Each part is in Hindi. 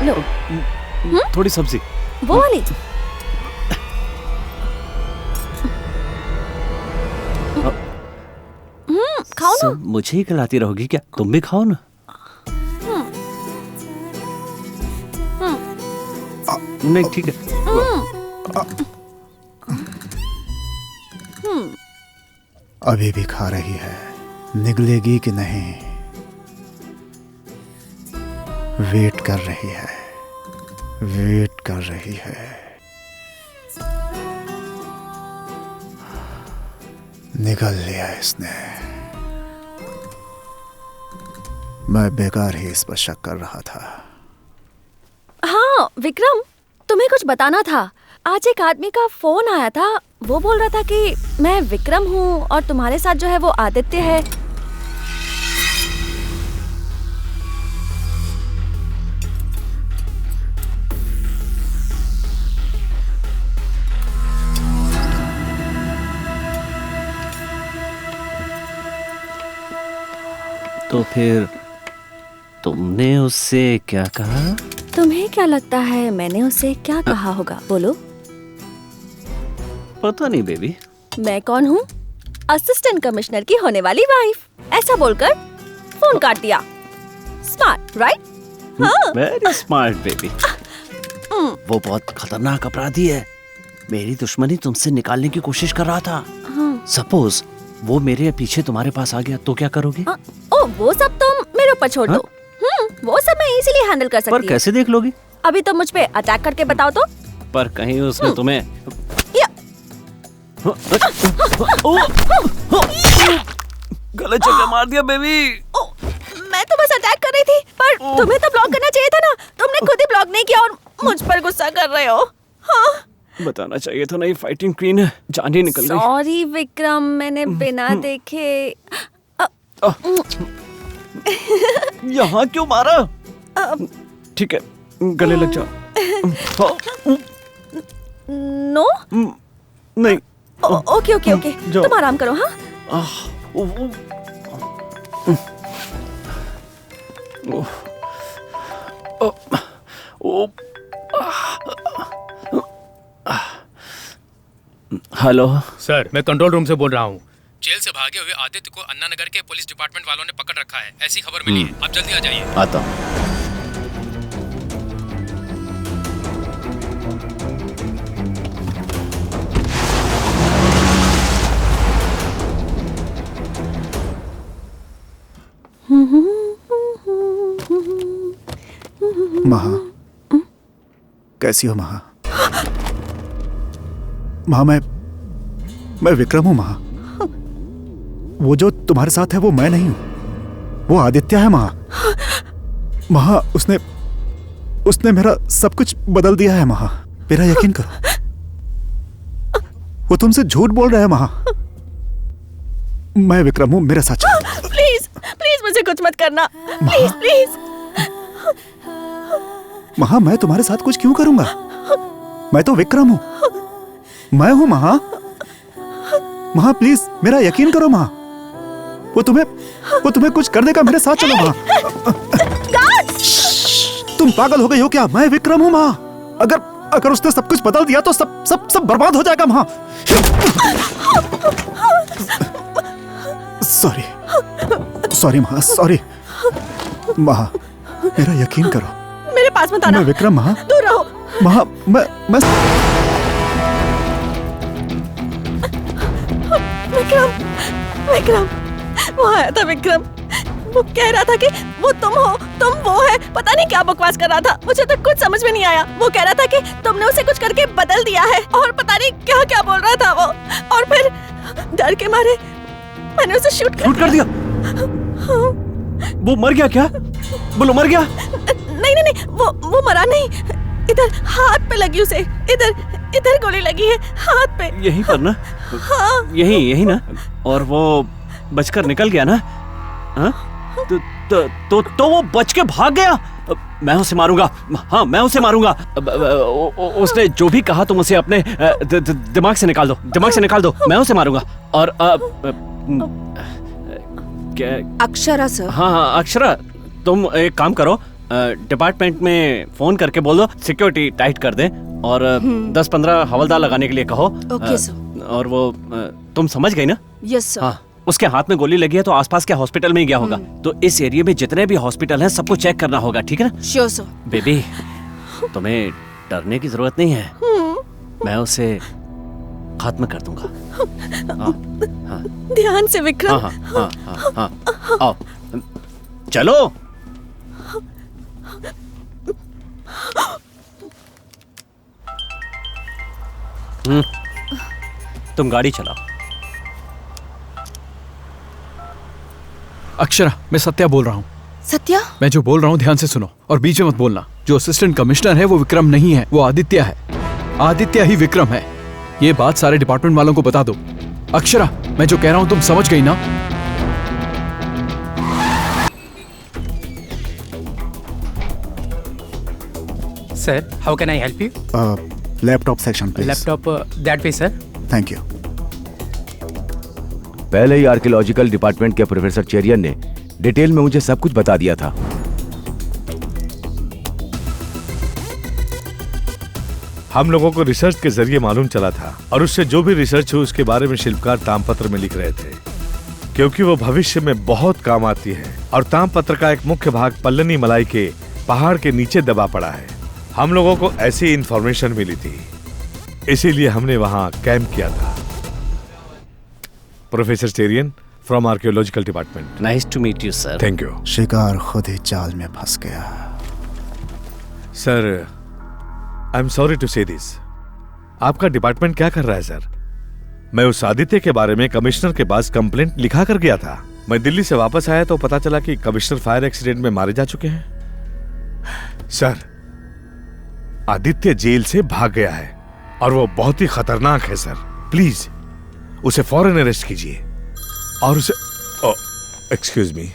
लो। थोड़ी सब्जी वो वाली। खाओ ना। सब मुझे ही खिलाती रहोगी क्या? तुम भी खाओ ना। नहीं ठीक है। अभी भी खा रही है, निगलेगी कि नहीं? वेट कर रही है, वेट कर रही है। निगल लिया इसने। मैं बेकार ही इस पर शक कर रहा था। हाँ विक्रम, तुम्हें कुछ बताना था। आज एक आदमी का फोन आया था, वो बोल रहा था कि मैं विक्रम हूँ और तुम्हारे साथ जो है वो आदित्य है। तो फिर तुमने उससे क्या कहा? तुम्हें क्या लगता है मैंने उससे क्या कहा होगा? बोलो। पता नहीं बेबी। मैं कौन हूँ? असिस्टेंट कमिश्नर की होने वाली वाइफ। ऐसा बोलकर फोन काट दिया। Smart right? हाँ। Very smart baby. वो बहुत खतरनाक अपराधी है। मेरी दुश्मनी तुमसे निकालने की कोशिश कर रहा था। सपोज वो मेरे पीछे तुम्हारे पास आ गया तो क्या करोगे? ओ वो सब तुम मेरे ऊपर छोड़ दो। वो सब मैं इजीली हैंडल कर सकती हूँ। पर कैसे देख लोगी? अभी तो मुझ पे अटैक करके बताओ तो। पर कहीं उसने तुम्हें गलत जगह मार दिया बेबी। मैं तो बस अटैक कर रही थी, पर तुम्हें तो ब्लॉक करना चाहिए था ना। तुमने खुद ही ब्लॉक नहीं किया और मुझ पर गुस्सा कर रहे हो। हाँ? बताना चाहिए था ना, ये फाइटिंग क्वीन है, जान ही निकल गई। सॉरी विक्रम, मैंने बिना देखे। यहाँ क्यों मारा? ठीक है, गले लग जाओ। नो नहीं। ओके ओके ओके, तुम आराम करो। हाँ हेलो सर, मैं कंट्रोल रूम से बोल रहा हूँ। जेल से भागे हुए आदित्य को अन्ना नगर के पुलिस डिपार्टमेंट वालों ने पकड़ रखा है, ऐसी खबर मिली है। आप जल्दी आ जाइए। आता हूँ। महा, कैसी हो महा? महा, मैं विक्रम हूं महा। वो जो तुम्हारे साथ है वो मैं नहीं हूं, वो आदित्य है महा। महा, उसने मेरा सब कुछ बदल दिया है महा। मेरा यकीन करो, वो तुमसे झूठ बोल रहा है महा। मैं विक्रम हूं, मेरे साथ चलो। प्लीज प्लीज मुझे कुछ मत करना, प्लीज प्लीज। महा, मैं तुम्हारे साथ कुछ क्यों करूंगा? मैं तो विक्रम हूं, मैं हूं महा। महा प्लीज मेरा यकीन करो महा। वो तुम्हें कुछ कर देगा। मेरे साथ चलो महा। तुम पागल हो गई हो क्या? मैं विक्रम हूं महा। अगर उसने सब कुछ बदल दिया तो सब बर्बाद हो जाएगा महा। सॉरी महा, सॉरी महा, मेरा यकीन करो। मेरे पास मत आना। मैं विक्रम महा, दूर रहो महा। मैं विक्रम, वो आया था विक्रम। वो कह रहा था कि वो तुम हो, तुम वो है। पता नहीं क्या बकवास कर रहा था, मुझे तो कुछ समझ में नहीं आया। वो कह रहा था कि तुमने उसे कुछ करके बदल दिया है और पता नहीं क्या क्या बोल रहा था वो। और फिर डर के मारे मैंने उसे शूट कर दिया। वो मर गया क्या? बोलो मर गया? नहीं, वो मरा नहीं। इधर हाथ पे लगी उसे, इधर गोली लगी है हाथ पे। यहीं पर ना? हाँ। यही ना? और वो बचकर निकल गया ना? हाँ? तो वो बच के भाग गया। मैं उसे मारूंगा। हाँ, मैं उसे मारूंगा। उसने जो भी कहा तुम उसे अपने दिमाग से निकाल दो। मैं उसे मारूंगा। और क्या? अक्षरा सर। हाँ अक्षरा, तुम एक काम करो, डिपार्टमेंट में फोन करके बोल दो सिक्योरिटी टाइट कर दे और 10-15 हवलदार लगाने के लिए कहो। Okay sir. और वो तुम समझ गई ना? Yes sir. हाँ, उसके हाथ में गोली लगी है तो आसपास के हॉस्पिटल में ही गया होगा। तो इस एरिया में जितने भी हॉस्पिटल हैं सबको चेक करना होगा, ठीक है ना? Sure sir. बेबी, तुम्हें डरने की जरूरत नहीं है, मैं उसे खत्म कर दूंगा। हाँ, ध्यान से विक्रम। हाँ, हाँ, हाँ, हाँ, हाँ, आओ, चलो। तुम गाड़ी चलाओ। अक्षरा, मैं सत्या बोल रहा हूँ। सत्या? मैं जो बोल रहा हूँ ध्यान से सुनो और बीच में मत बोलना। जो असिस्टेंट कमिश्नर है वो विक्रम नहीं है, वो आदित्य है। आदित्य ही विक्रम है। ये बात सारे डिपार्टमेंट वालों को बता दो। अक्षरा, मैं जो कह रहा हूँ तुम समझ गई ना? Sir, how can I help you? Laptop section please. Laptop that way sir. Thank you. पहले ही आर्कियोलॉजिकल डिपार्टमेंट के प्रोफेसर चेरियन ने डिटेल में मुझे सब कुछ बता दिया था। हम लोगों को रिसर्च के जरिए मालूम चला था और उससे जो भी रिसर्च हुई उसके बारे में शिल्पकार तामपत्र में लिख रहे थे, क्योंकि वो भविष्य में बहुत काम आती है। और तामपत्र का एक मुख्य भाग पल्लनी मलाई के पहाड़ के नीचे दबा पड़ा है। हम लोगों को ऐसी इंफॉर्मेशन मिली थी, इसीलिए हमने वहां कैंप किया था। Professor Cherian from archaeological department. Nice to meet you sir. Thank you शिकार खुद ही जाल में फंस गया। Sir, I am sorry to say this. आपका डिपार्टमेंट क्या कर रहा है सर? मैं उस आदित्य के बारे में कमिश्नर के पास कंप्लेंट लिखा कर गया था। मैं दिल्ली से वापस आया तो पता चला कि कमिश्नर फायर एक्सीडेंट में मारे जा चुके हैं। सर, आदित्य जेल से भाग गया है और वो बहुत ही खतरनाक है सर। प्लीज उसे फौरन अरेस्ट कीजिए और उसे excuse me,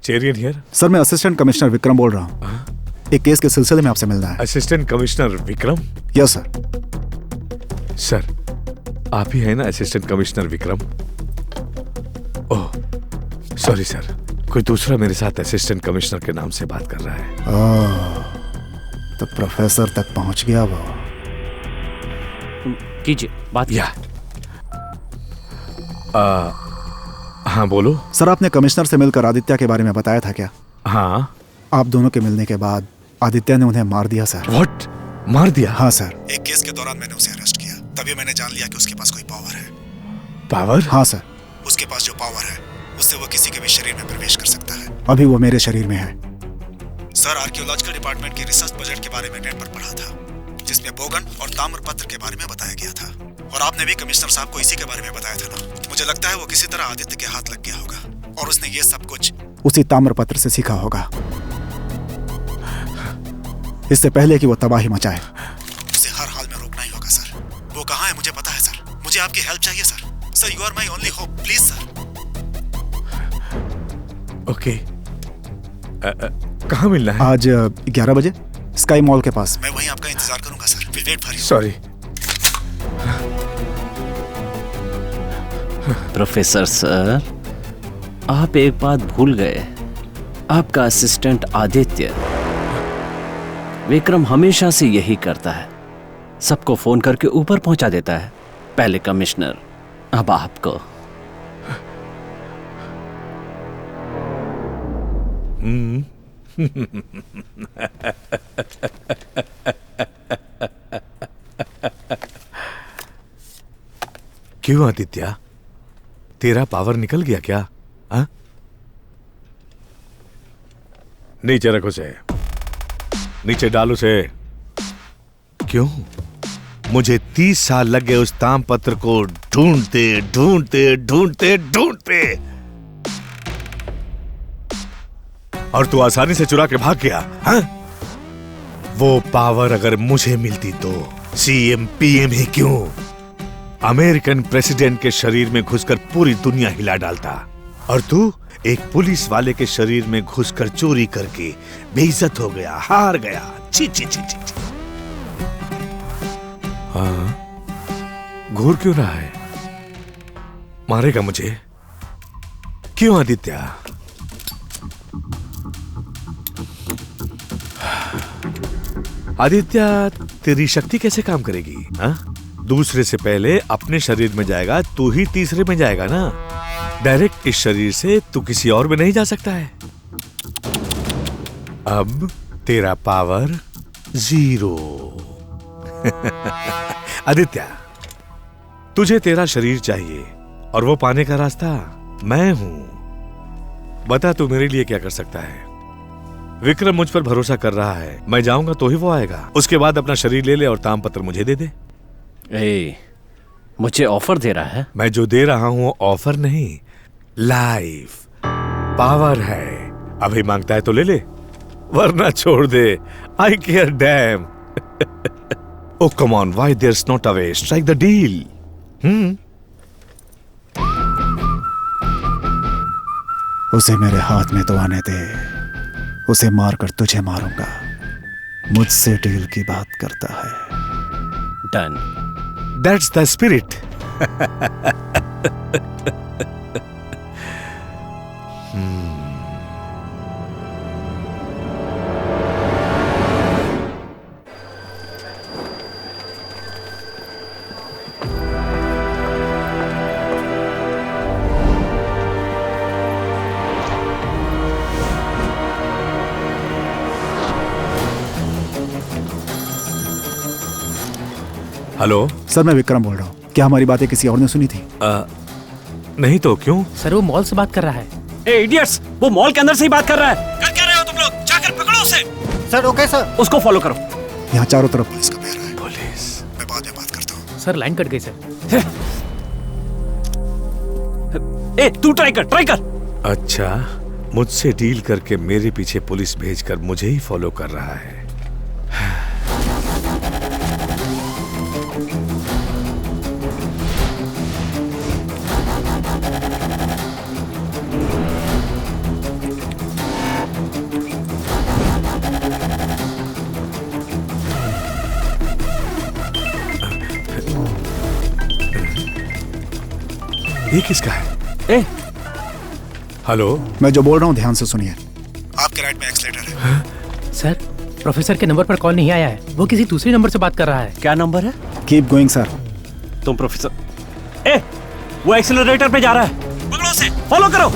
Cherian here. Sir, मैं असिस्टेंट कमिश्नर विक्रम बोल रहा हूँ। एक केस के सिलसिले में आपसे मिलना है। Assistant commissioner Vikram? Yes sir. Sir, आप ही है ना assistant commissioner Vikram? Oh sorry sir, कोई दूसरा मेरे साथ असिस्टेंट कमिश्नर के नाम से बात कर रहा है। तो प्रोफेसर तक पहुंच गया वो। कीजिए बात। या हाँ बोलो। सर, आपने कमिश्नर से मिलकर आदित्य के बारे में बताया था क्या? हाँ। आप दोनों के मिलने के बाद आदित्य ने उन्हें मार दिया सर। व्हाट? मार दिया? हाँ सर। एक केस के दौरान मैंने उसे अरेस्ट किया, तभी मैंने जान लिया कि उसके पास कोई पावर है। पावर? हाँ सर, उसके पास जो पावर है उससे वो किसी के भी शरीर में प्रवेश कर सकता है। अभी वो मेरे शरीर में है। सर, आर्कियोलॉजिकल डिपार्टमेंट के रिसर्च बजट के बारे में नेट पर पढ़ा था, जिसमें बोगन और ताम्रपत्र के बारे में बताया गया था। और आपने भी कमिश्नर साहब को इसी के बारे में बताया था ना? मुझे लगता है वो किसी तरह आदित्य के हाथ लग गया होगा और उसने ये सब कुछ उसी ताम्रपत्र से सीखा होगा। इससे पहले कि वो तबाही मचाए, उसे हर हाल में रोकना ही होगा सर। वो कहाँ है मुझे पता है सर। मुझे आपकी हेल्प चाहिए sir. Sir, you are my only hope, please sir. Okay, कहाँ मिलना है? आज 11 बजे स्काई मॉल के पास। मैं वहीं आपका इंतजार करूंगा sir. Will wait for you. Sorry. Professor sir, आप एक बात भूल गए। आपका असिस्टेंट आदित्य, विक्रम हमेशा से यही करता है, सबको फोन करके ऊपर पहुंचा देता है। पहले कमिश्नर, अब आपको। क्यों आदित्य, तेरा पावर निकल गया क्या? हा? नीचे रखो से, नीचे डालो से। क्यों? मुझे 30 साल लग गए उस तामपत्र को ढूंढते ढूंढते ढूंढते ढूंढते, और तू आसानी से चुरा के भाग गया। हा? वो पावर अगर मुझे मिलती तो सीएम पीएम ही क्यों, अमेरिकन प्रेसिडेंट के शरीर में घुसकर पूरी दुनिया हिला डालता। और तू एक पुलिस वाले के शरीर में घुसकर चोरी करके बेइज्जत हो गया, हार गया। छी छी छी छी। हाँ, घूर क्यों रहा है? मारेगा मुझे? क्यों आदित्य? आदित्य, तेरी शक्ति कैसे काम करेगी? हाँ? दूसरे से पहले अपने शरीर में जाएगा, तू ही तीसरे में जाएगा ना। डायरेक्ट इस शरीर से तू किसी और में नहीं जा सकता है। अब तेरा पावर 0। आदित्य, तुझे तेरा शरीर चाहिए और वो पाने का रास्ता मैं हूं। बता तू मेरे लिए क्या कर सकता है? विक्रम मुझ पर भरोसा कर रहा है, मैं जाऊंगा तो ही वो आएगा। उसके बाद अपना शरीर ले ले और तामपत्र मुझे दे दे। मुझे ऑफर दे रहा है? मैं जो दे रहा हूं वो ऑफर नहीं, लाइफ पावर है। अभी मांगता है तो ले ले, वरना छोड़ दे। I care damn. Oh come on, why there's not a way? Strike the deal. उसे मेरे हाथ में तो आने दे, उसे मारकर तुझे मारूंगा। मुझसे डील की बात करता है। Done. That's the spirit. Hello sir, मैं विक्रम बोल रहा हूँ। क्या हमारी बातें किसी और ने सुनी थी? नहीं तो क्यों? सर वो मॉल से बात कर रहा है। ए इडियट्स, वो मॉल के अंदर से ही बात कर रहा है। कर क्या रहे हो तुम लोग? जाकर पकड़ो उसे। Sir okay sir. उसको फॉलो करो। यहाँ चारों तरफ पुलिस का पहरा है। पुलिस? मैं बाद में बात करता हूँ। सर लाइन कट गई सर। ए तू ट्राई कर। अच्छा, मुझसे डील करके मेरे पीछे पुलिस भेजकर मुझे ही फॉलो कर रहा है। ये किसका है? हेलो, मैं जो बोल रहा हूँ ध्यान से सुनिए। आपके राइट में एक्सीलेटर है। सर प्रोफेसर के नंबर पर कॉल नहीं आया है, वो किसी दूसरे नंबर से बात कर रहा है। क्या नंबर है? Keep going sir. तुम प्रोफेसर। वो एक्सीलरेटर पे जा रहा है, पकड़ो उसे, फॉलो करो।